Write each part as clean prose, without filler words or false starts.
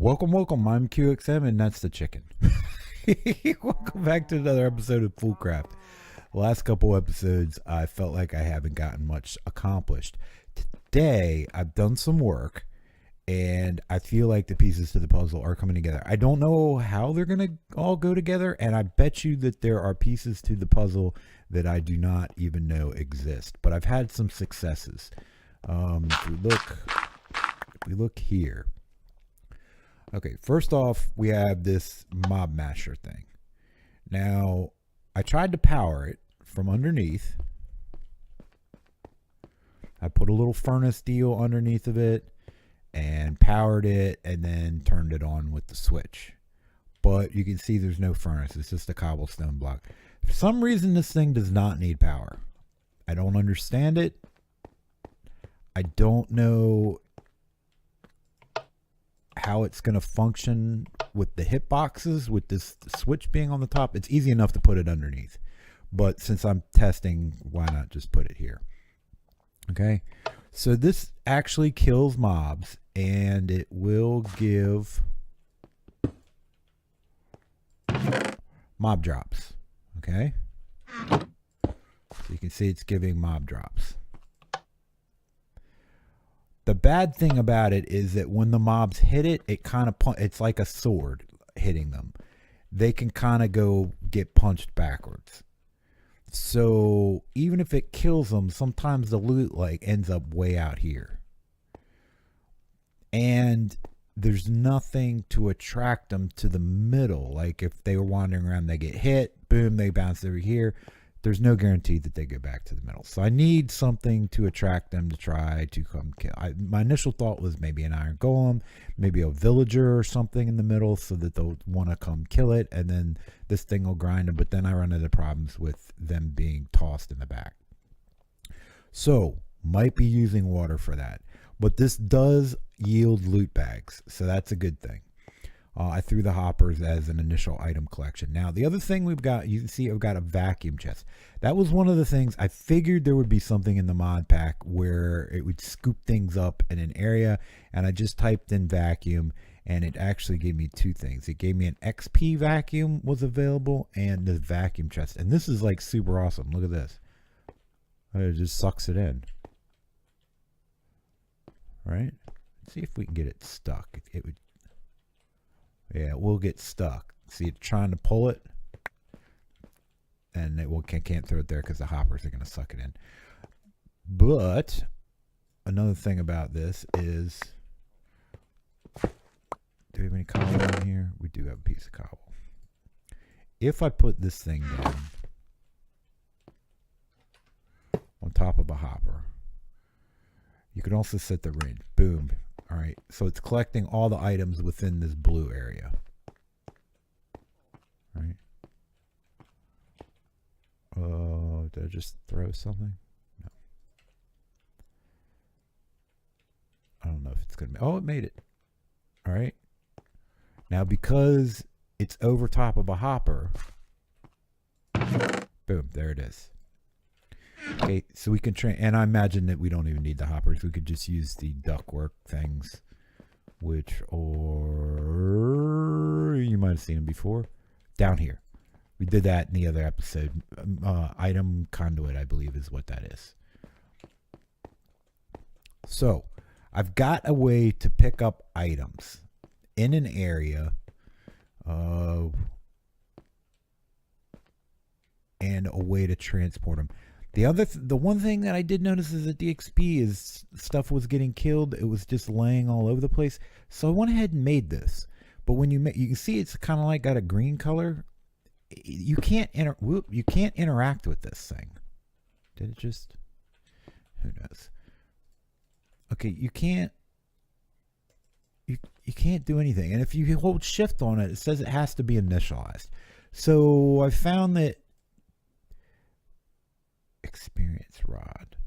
Welcome. I'm QXM, and that's the chicken. Welcome back to another episode of Foolcraft. The last couple episodes, I felt like I haven't gotten much accomplished. Today, I've done some work, and I feel like the pieces to the puzzle are coming together. I don't know how they're going to all go together, and I bet you that there are pieces to the puzzle that I do not even know exist. But I've had some successes. If we look here. Okay, first off, we have this mob masher thing. Now, I tried to power it from underneath. I put a little furnace deal underneath of it and powered it and then turned it on with the switch. But you can see there's no furnace. It's just a cobblestone block. For some reason, this thing does not need power. I don't understand it. I don't know how it's going to function with the hitboxes with this switch being on the top. It's easy enough to put it underneath, but since I'm testing, why not just put it here? Okay, so this actually kills mobs, and it will give mob drops. Okay, so you can see it's giving mob drops. The bad thing about it is that when the mobs hit it, it kind of it's like a sword hitting them. They can kind of go get punched backwards. So even if it kills them, sometimes the loot like ends up way out here. And there's nothing to attract them to the middle. Like if they were wandering around, they get hit, boom, they bounce over here. There's no guarantee that they go back to the middle. So I need something to attract them to try to come kill. My initial thought was maybe an iron golem, maybe a villager or something in the middle so that they'll want to come kill it, and then this thing will grind them. But then I run into problems with them being tossed in the back. So might be using water for that. But this does yield loot bags, so that's a good thing. I threw the hoppers as an initial item collection. Now, the other thing we've got, you can see I've got a vacuum chest. That was one of the things. I figured there would be something in the mod pack where it would scoop things up in an area, and I just typed in vacuum, and it actually gave me two things. It gave me an XP vacuum was available, and the vacuum chest. And this is like super awesome. Look at this. It just sucks it in. Right? Let's see if we can get it stuck. It would. Yeah, it will get stuck. See, it's trying to pull it, and it can't throw it there because the hoppers are going to suck it in. But another thing about this is, do we have any cobble in here? We do have a piece of cobble. If I put this thing down on top of a hopper, you can also set the range. Boom. All right, so it's collecting all the items within this blue area. All right. Did I just throw something? No. I don't know if it's going to be. Oh, it made it. All right. Now, because it's over top of a hopper, boom, there it is. Okay, so we can train, and I imagine that we don't even need the hoppers. We could just use the ductwork things, which, or you might have seen them before, down here. We did that in the other episode. Item conduit, I believe, is what that is. So, I've got a way to pick up items in an area, and a way to transport them. The one thing that I did notice is that the XP is stuff was getting killed. It was just laying all over the place. So I went ahead and made this. But when you can see it's kind of like got a green color. You can't interact with this thing. Did it just? Who knows? Okay, you can't do anything. And if you hold shift on it, it says it has to be initialized. So I found that experience rod.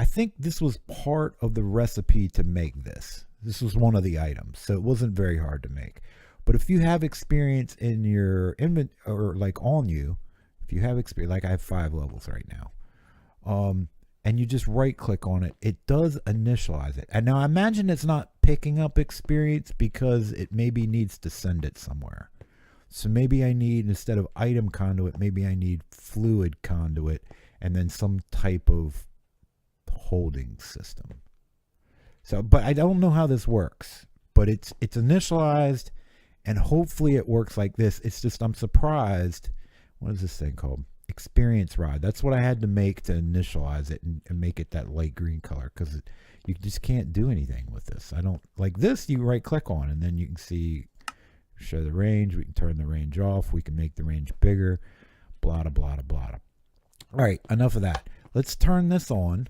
I think this was part of the recipe to make this. This was one of the items, so it wasn't very hard to make. But if you have experience in your inventory, or like on you, if you have experience, like I have 5 levels right now, and you just right click on it, it does initialize it. And now I imagine it's not picking up experience because it maybe needs to send it somewhere. So maybe I need, instead of item conduit, maybe I need fluid conduit and then some type of holding system. So, but I don't know how this works, but it's initialized, and hopefully it works like this. It's just, I'm surprised. What is this thing called? Experience rod. That's what I had to make to initialize it and make it that light green color, because you just can't do anything with this. I don't like this. You right click on and then you can see, show the range. We can turn the range off. We can make the range bigger. Blah, blah, blah, blah. All right, enough of that. Let's turn this on.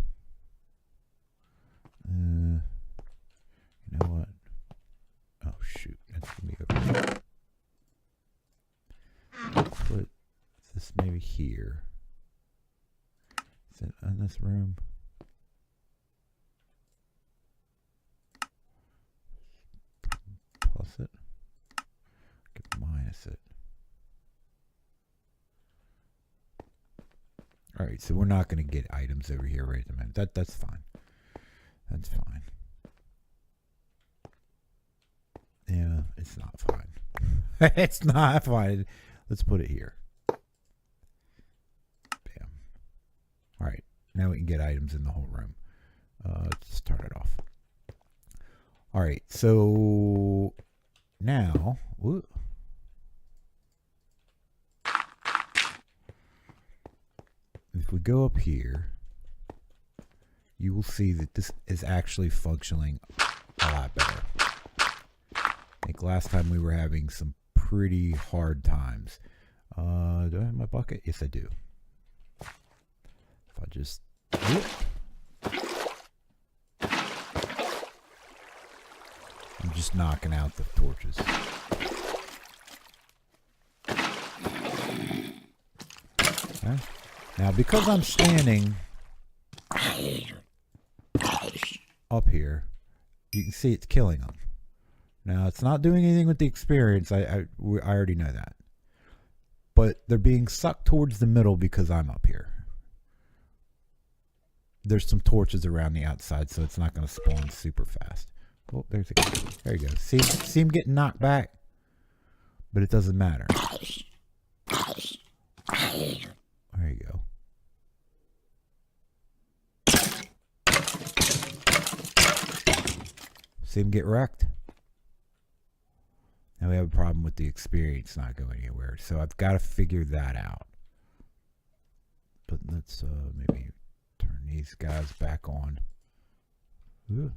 You know what? Oh shoot, that's gonna be over here. Put this maybe here. Is it in this room? Plus it. Minus it. All right, so we're not going to get items over here right at the minute. That's fine. That's fine. Yeah, it's not fine. It's not fine. Let's put it here. Bam. All right, now we can get items in the whole room. Let's start it off. All right, so now, whoop. If we go up here, you will see that this is actually functioning a lot better. I think last time we were having some pretty hard times. Do I have my bucket? Yes, I do. If I just... Whoop. I'm just knocking out the torches. Okay. Now, because I'm standing up here, you can see it's killing them. Now, it's not doing anything with the experience. I already know that. But they're being sucked towards the middle because I'm up here. There's some torches around the outside, so it's not going to spawn super fast. Oh, there you go. See him getting knocked back? But it doesn't matter. There you go. See him get wrecked? Now we have a problem with the experience not going anywhere. So I've got to figure that out. But let's maybe turn these guys back on. Ooh.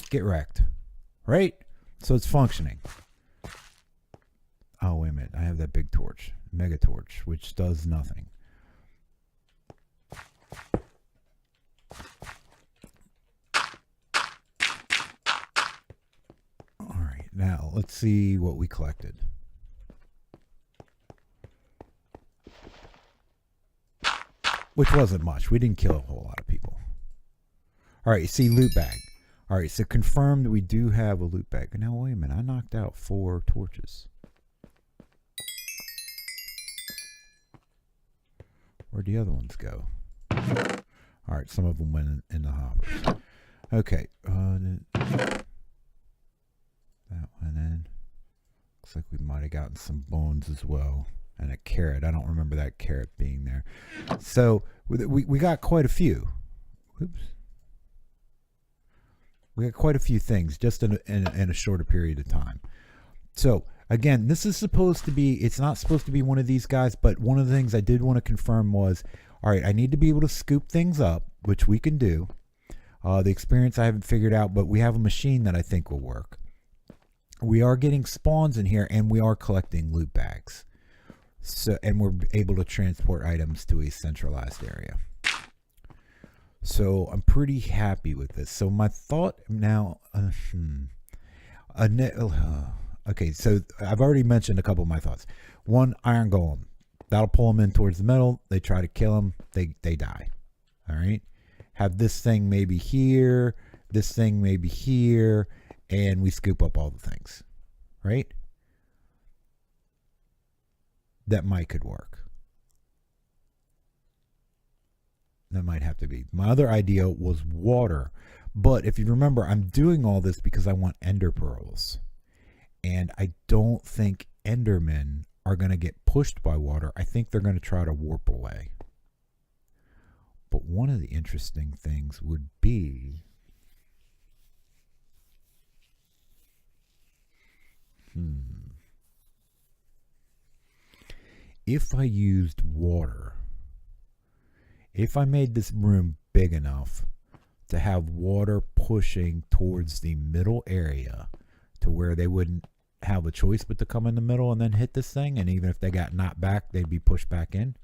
Get wrecked. Right? So it's functioning. Oh, wait a minute. I have that big torch. Mega torch, which does nothing. Alright, now let's see what we collected. Which wasn't much. We didn't kill a whole lot of people. Alright, see loot bag. Alright, so confirmed we do have a loot bag. Now, wait a minute. I knocked out 4 torches. Where'd the other ones go? Alright, some of them went in the hoppers. Okay. That went in. Looks like we might have gotten some bones as well. And a carrot. I don't remember that carrot being there. So, we got quite a few. Oops. We got quite a few things just in a shorter period of time. So, again, this is supposed to be, it's not supposed to be one of these guys, but one of the things I did want to confirm was, all right, I need to be able to scoop things up, which we can do. The experience I haven't figured out, but we have a machine that I think will work. We are getting spawns in here, and we are collecting loot bags. So, and we're able to transport items to a centralized area. So I'm pretty happy with this. So my thought now, okay, so I've already mentioned a couple of my thoughts. One, iron golem. That'll pull them in towards the middle. They try to kill them. They die. All right. Have this thing maybe here. This thing maybe here. and we scoop up all the things, right? That could work. That might have to be. My other idea was water. But if you remember, I'm doing all this because I want ender pearls. And I don't think endermen are going to get pushed by water. I think they're going to try to warp away. But one of the interesting things would be... If I used water, if I made this room big enough to have water pushing towards the middle area to where they wouldn't have a choice but to come in the middle and then hit this thing, and even if they got knocked back, they'd be pushed back in.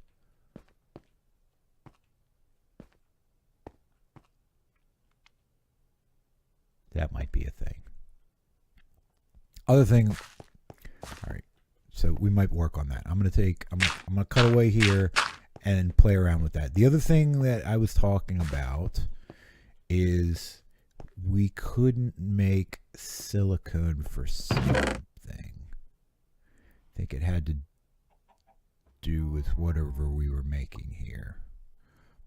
That might be a thing. Other thing, all right, so we might work on that. I'm gonna cut away here and play around with that. The other thing that I was talking about is we couldn't make silicone for something. I think it had to do with whatever we were making here.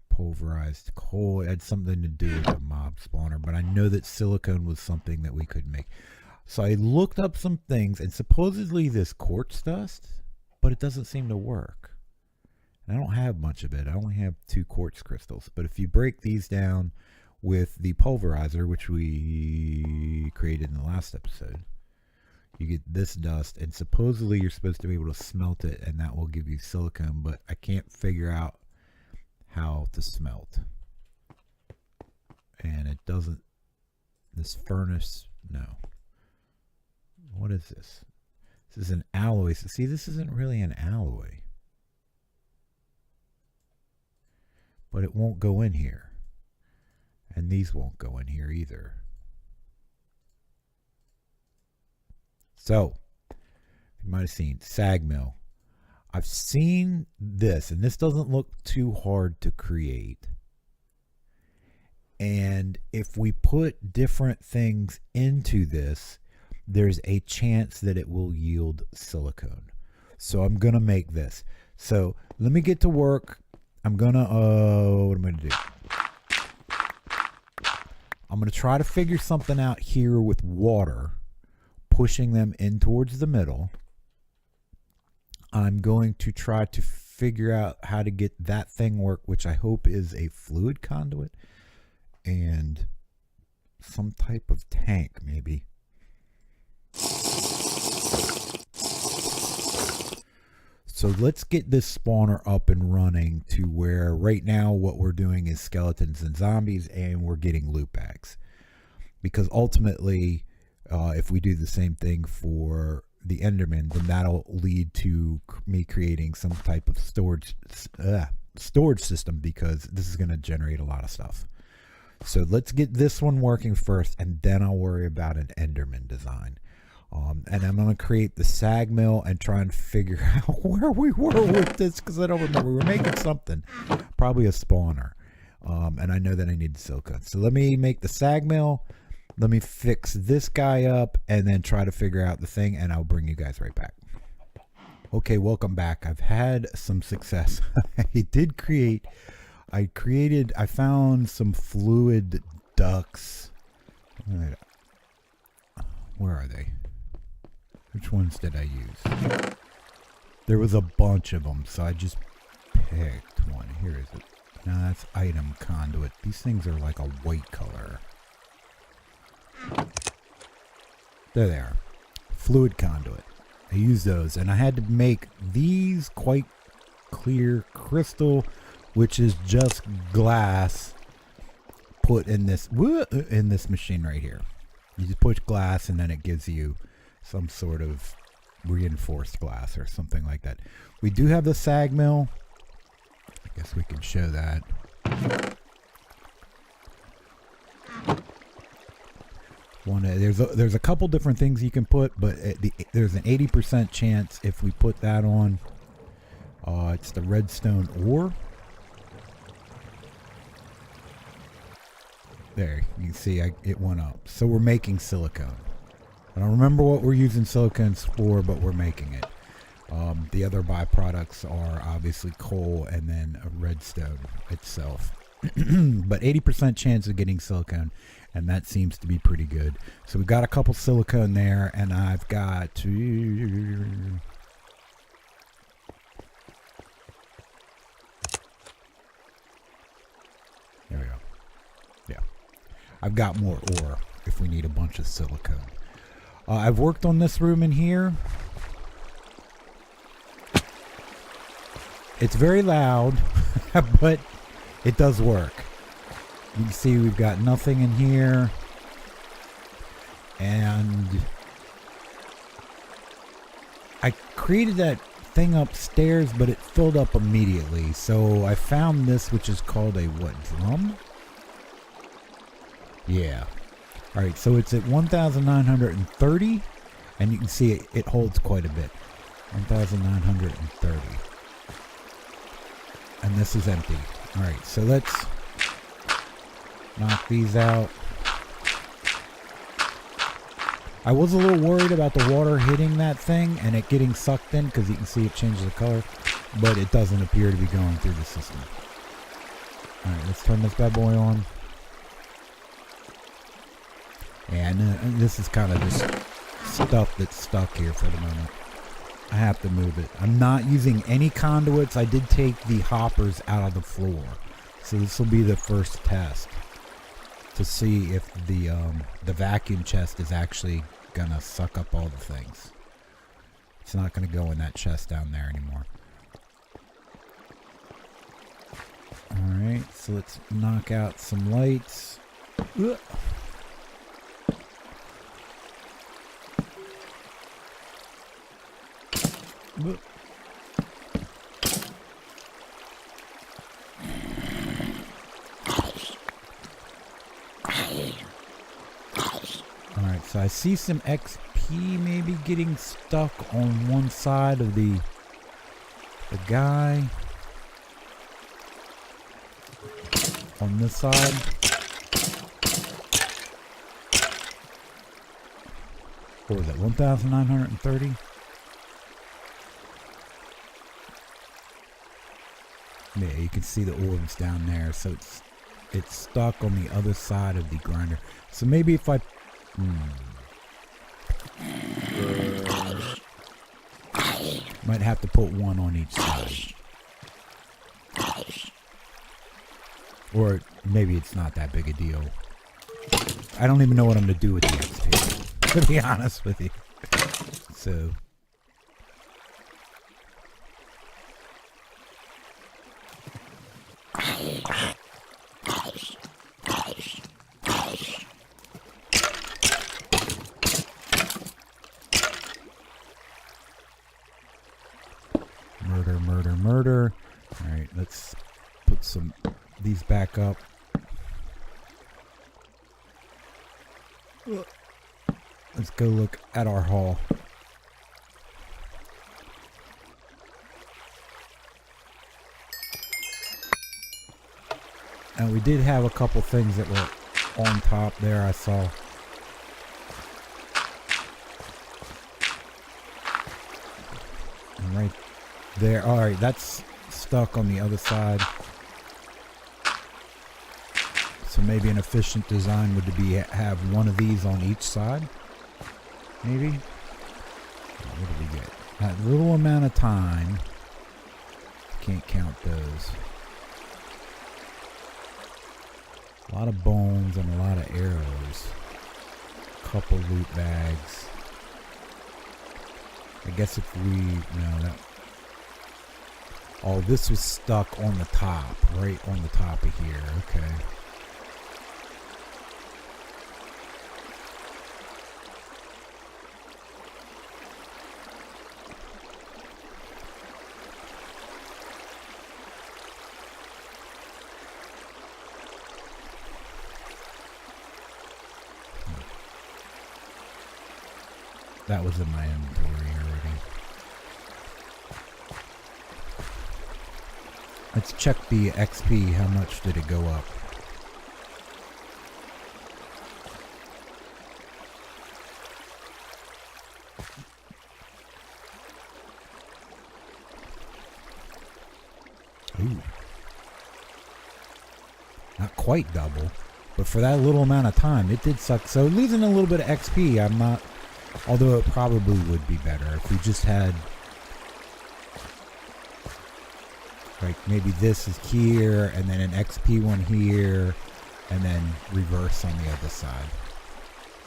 Pulverized coal. It had something to do with the mob spawner, but I know that silicone was something that we could make. So I looked up some things, and supposedly this quartz dust, but it doesn't seem to work. And I don't have much of it. I only have 2 quartz crystals. But if you break these down with the pulverizer, which we created in the last episode, you get this dust, and supposedly you're supposed to be able to smelt it, and that will give you silicone, but I can't figure out how to smelt. And it doesn't, this furnace, no. What is this? This is an alloy. So see, this isn't really an alloy. But it won't go in here. And these won't go in here either. So, you might have seen sag mill. I've seen this, and this doesn't look too hard to create. And if we put different things into this, there's a chance that it will yield silicone. So I'm going to make this. So let me get to work. I'm going to, what am I going to do? I'm going to try to figure something out here with water, pushing them in towards the middle. I'm going to try to figure out how to get that thing work, which I hope is a fluid conduit and some type of tank, maybe. So let's get this spawner up and running to where right now what we're doing is skeletons and zombies, and we're getting loot bags. Because ultimately, if we do the same thing for the Enderman, then that'll lead to me creating some type of storage system, because this is going to generate a lot of stuff. So let's get this one working first, and then I'll worry about an Enderman design. And I'm going to create the sag mill and try and figure out where we were with this, because I don't remember. We were making something, probably a spawner. And I know that I need silicone. So let me make the sag mill. Let me fix this guy up and then try to figure out the thing, and I'll bring you guys right back. Okay, welcome back. I've had some success. I found some fluid ducts. Where are they? Which ones did I use? There was a bunch of them, so I just picked one. Here is it. No, that's item conduit. These things are like a white color. There they are. Fluid conduit. I use those, and I had to make these quite clear crystal, which is just glass put in this machine right here. You just push glass, and then it gives you some sort of reinforced glass or something like that. We do have the sag mill. I guess we can show that. There's a couple different things you can put, but there's an 80% chance if we put that on. It's the redstone ore. There, you can see it went up. So we're making silicone. I don't remember what we're using silicones for, but we're making it. The other byproducts are obviously coal and then redstone itself. But 80% chance of getting silicone, and that seems to be pretty good. So we've got a couple silicone there, and I've got to... There we go. Yeah. I've got more ore if we need a bunch of silicone. I've worked on this room in here. It's very loud, but it does work. You can see we've got nothing in here. And I created that thing upstairs, but it filled up immediately. So I found this, which is called a what, drum? Yeah. All right, so it's at 1,930, and you can see it holds quite a bit. 1,930. And this is empty. All right, so let's knock these out. I was a little worried about the water hitting that thing and it getting sucked in, because you can see it changes the color, but it doesn't appear to be going through the system. All right, let's turn this bad boy on. And this is kind of just stuff that's stuck here for the moment. I have to move it. I'm not using any conduits. I did take the hoppers out of the floor. So this will be the first test to see if the vacuum chest is actually going to suck up all the things. It's not going to go in that chest down there anymore. Alright, so let's knock out some lights. Ugh. Alright, so I see some XP maybe getting stuck on one side of the guy. On this side. What was that, 1,930? Yeah, you can see the orbs down there, so it's stuck on the other side of the grinder. So maybe if I might have to put one on each side. Or maybe it's not that big a deal. I don't even know what I'm going to do with the XP, to be honest with you. So... Murder. Alright, let's put these back up. Let's go look at our haul. And we did have a couple things that were on top there, I saw. And right there. Alright, that's stuck on the other side. So maybe an efficient design would be have one of these on each side. Maybe. What do we get? That little amount of time. Can't count those. A lot of bones and a lot of arrows. Couple loot bags. I guess if we... No, that... Oh, this was stuck on the top. Right on the top of here. Okay. That was in my inventory already. Let's check the XP. How much did it go up? Ooh. Not quite double, but for that little amount of time, it did suck. So losing a little bit of XP, I'm not, although it probably would be better if we just had, like, maybe this is here, and then an XP one here, and then reverse on the other side.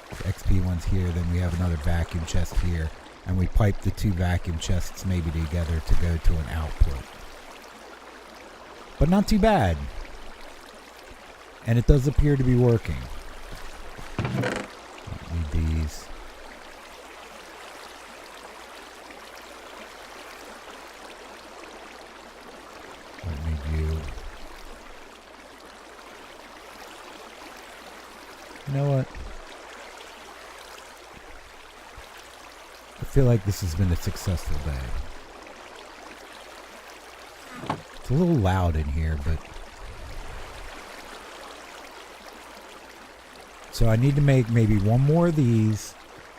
The XP one's here, then we have another vacuum chest here, and we pipe the two vacuum chests maybe together to go to an output. But not too bad. And it does appear to be working. Don't need these. Don't need you. You know what? I feel like this has been a successful day. It's a little loud in here, but... So I need to make maybe one more of these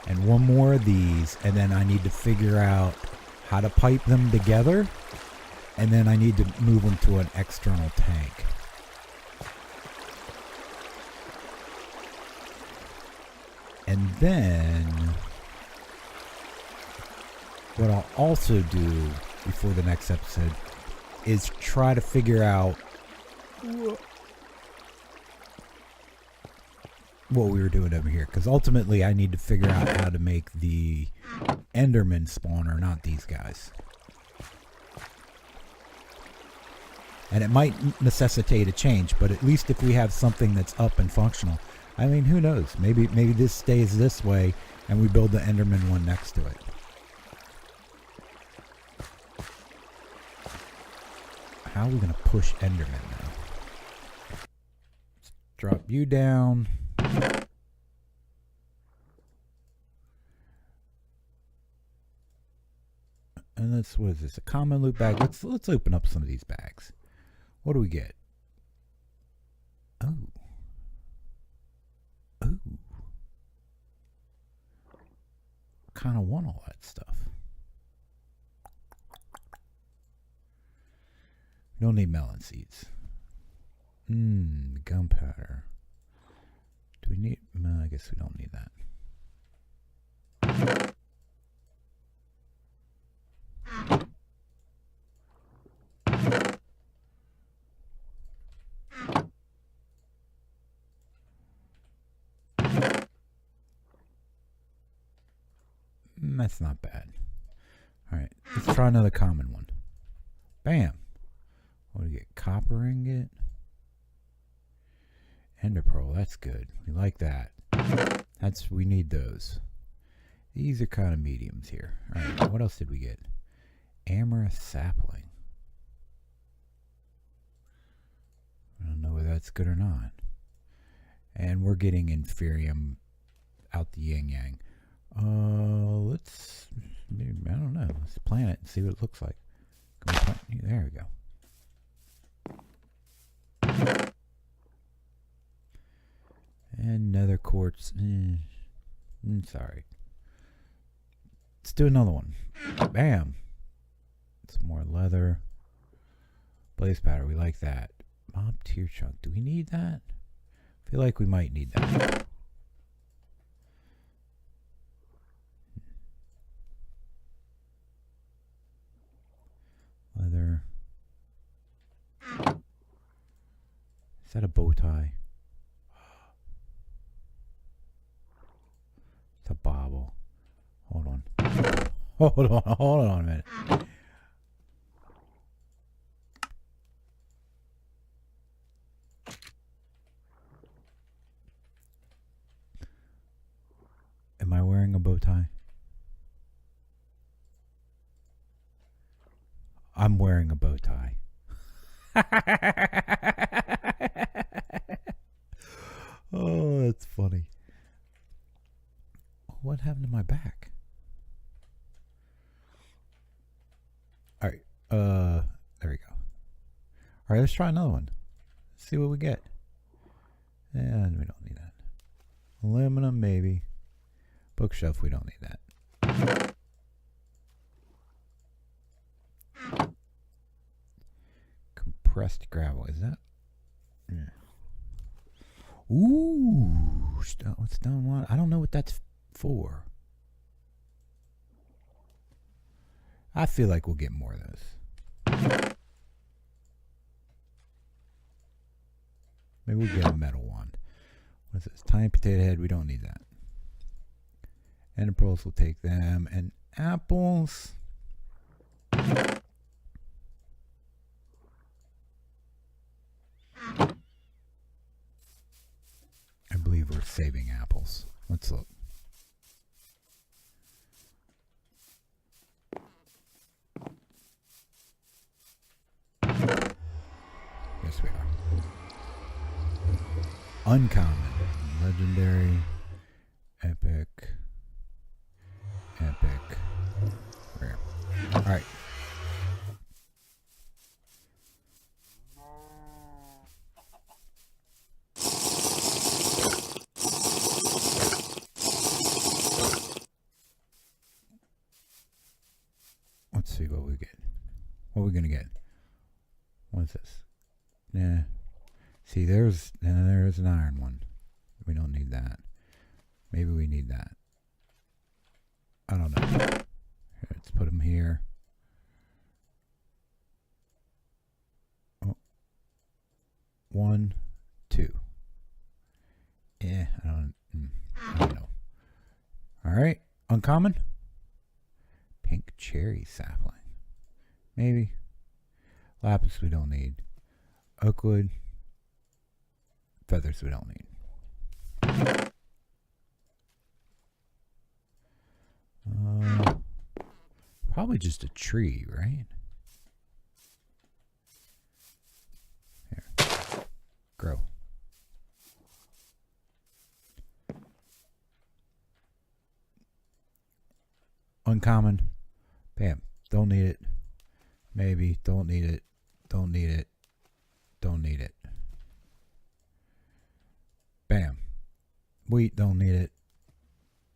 and one more of these, and then I need to figure out how to pipe them together, and then I need to move them to an external tank. And then what I'll also do before the next episode is try to figure out what we were doing over here, because ultimately I need to figure out how to make the Enderman spawner, not these guys. And it might necessitate a change, but at least if we have something that's up and functional, I mean, who knows? Maybe this stays this way and we build the Enderman one next to it. How are we going to push Enderman now? Let's drop you down. And let's, what is this? A common loot bag. Let's open up some of these bags. What do we get? Oh. Ooh. Kind of want all that stuff. We don't need melon seeds. Gunpowder. Do we need... No, I guess we don't need that. That's not bad. Alright, let's try another common one. Bam! What do we get? Copper ingot? Ender pearl, that's good. We like that. We need those. These are kind of mediums here. Alright, what else did we get? Amorous sapling. I don't know whether that's good or not. And we're getting inferium out the yin yang. Let's, I don't know. Let's plant it and see what it looks like. Can we plant, there we go. And nether quartz. Sorry. Let's do another one. Bam. Some more leather. Blaze powder. We like that. Mob tier chunk. Do we need that? I feel like we might need that. Leather. Is that a bow tie? It's a bauble. Hold on. Hold on a minute. Am I wearing a bow tie? I'm wearing a bow tie. Oh, that's funny. What happened to my back? Alright, there we go. Alright, let's try another one. Let's see what we get. And we don't need that. Aluminum, maybe. Bookshelf, we don't need that. Pressed gravel. Is that? Yeah. Ooh, stone water. I don't know what that's for. I feel like we'll get more of those. Maybe we'll get a metal one. What is this? Tiny potato head. We don't need that. And pearls, we'll take them. And apples. I believe we're saving apples. Let's look. Yes, we are. Uncommon, legendary, epic, rare. All right. Let's see what we get. What are we gonna get? What is this? Nah. See, there's an iron one. We don't need that. Maybe we need that. I don't know. Here, let's put them here. Oh. 1, 2. Yeah, I don't know. All right, uncommon. Pink cherry sapling. Maybe. Lapis we don't need. Oakwood. Feathers we don't need. Probably just a tree, right? Here. Grow. Uncommon. Bam. Don't need it. Maybe. Don't need it. Don't need it. Don't need it. Bam. Wheat, don't need it.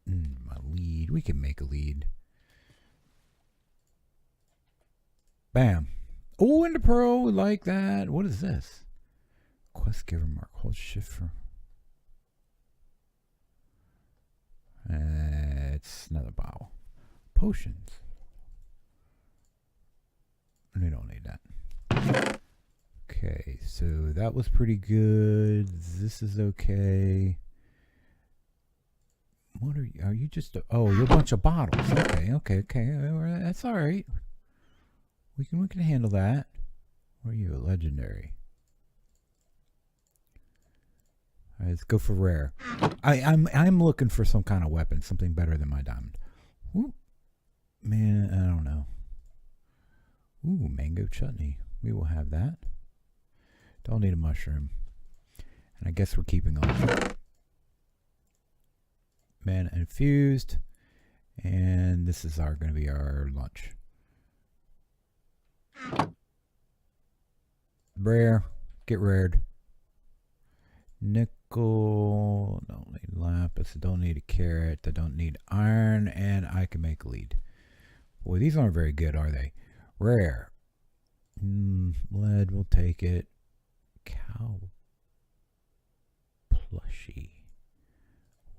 A lead. We can make a lead. Bam. Oh, and the pearl. We like that. What is this? Quest giver mark. Hold shift for. It's another bottle. Potions. We don't need that. Okay, so that was pretty good. This is okay. What are you just oh, you're a bunch of bottles. Okay. That's all right. We can handle that. What are you, a legendary? All right, let's go for rare. I'm looking for some kind of weapon, something better than my diamond. Ooh, man, I don't know. Ooh, mango chutney. We will have that. Don't need a mushroom. And I guess we're keeping on. Mana infused. And this is going to be our lunch. Rare. Get rared. Nickel. Don't need lapis. I don't need a carrot. I don't need iron. And I can make a lead. Boy, these aren't very good, are they? Rare. Lead. We'll take it. Cow plushie.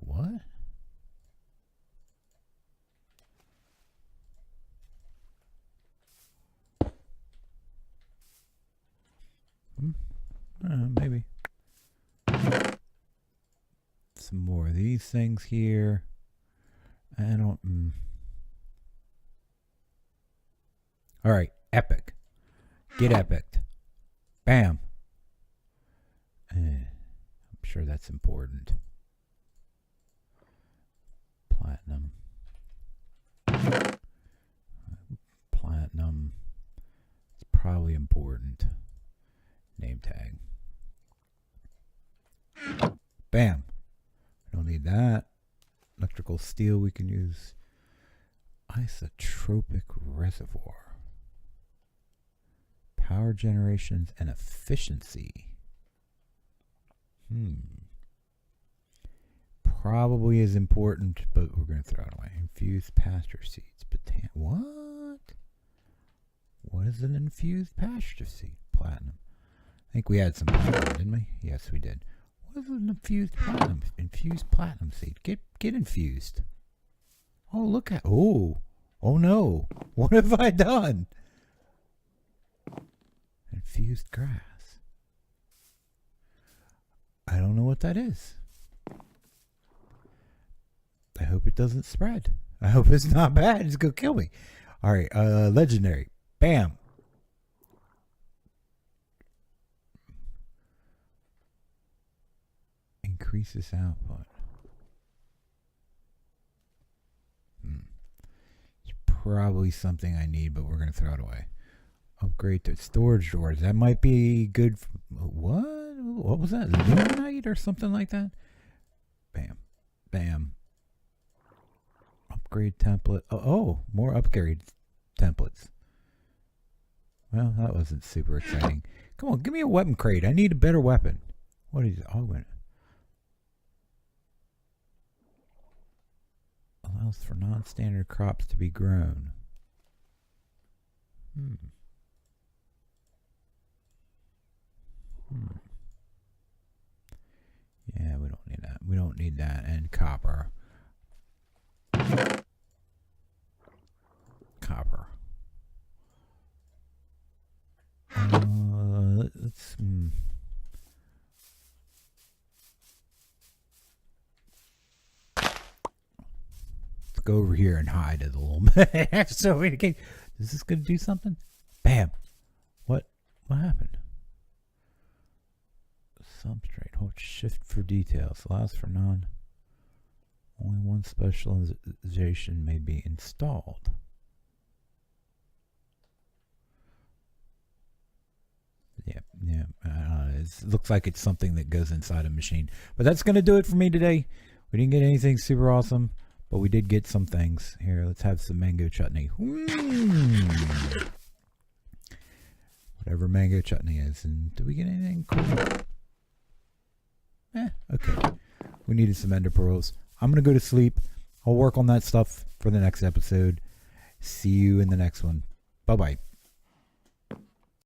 What? Maybe. Some more of these things here. I don't. All right, epic. Get epic. Bam. I'm sure that's important. Platinum. Platinum. It's probably important. Name tag. Bam. We don't need that. Electrical steel we can use. Isotropic reservoir. Power generations and efficiency. Probably is important, but we're going to throw it away. Infused pasture seeds. What? What is an infused pasture seed? Platinum. I think we had some platinum, didn't we? Yes, we did. What is an infused platinum? Infused platinum seed. Get infused. Oh, look at... Oh no. What have I done? Infused grass. I don't know what that is. I hope it doesn't spread. I hope it's not bad. It's going to kill me. All right. Legendary. Bam. Increases output. It's probably something I need, but we're going to throw it away. Upgrade to storage doors. That might be good. What was that? Luminite or something like that? Bam. Bam. Upgrade template. Oh, more upgrade templates. Well, that wasn't super exciting. Come on, give me a weapon crate. I need a better weapon. What is it? Augment. Allows for non-standard crops to be grown. Yeah, we don't need that. We don't need that. And copper. Copper. Let's go over here and hide it a little bit. So is this gonna do something? Bam. What happened? Substrate. Hold shift for details. Allows for only one specialization may be installed. Yeah. It looks like it's something that goes inside a machine. But that's going to do it for me today. We didn't get anything super awesome, but we did get some things. Here, let's have some mango chutney. Whatever mango chutney is. And did we get anything cool? Okay. We needed some ender pearls. I'm going to go to sleep. I'll work on that stuff for the next episode. See you in the next one. Bye-bye.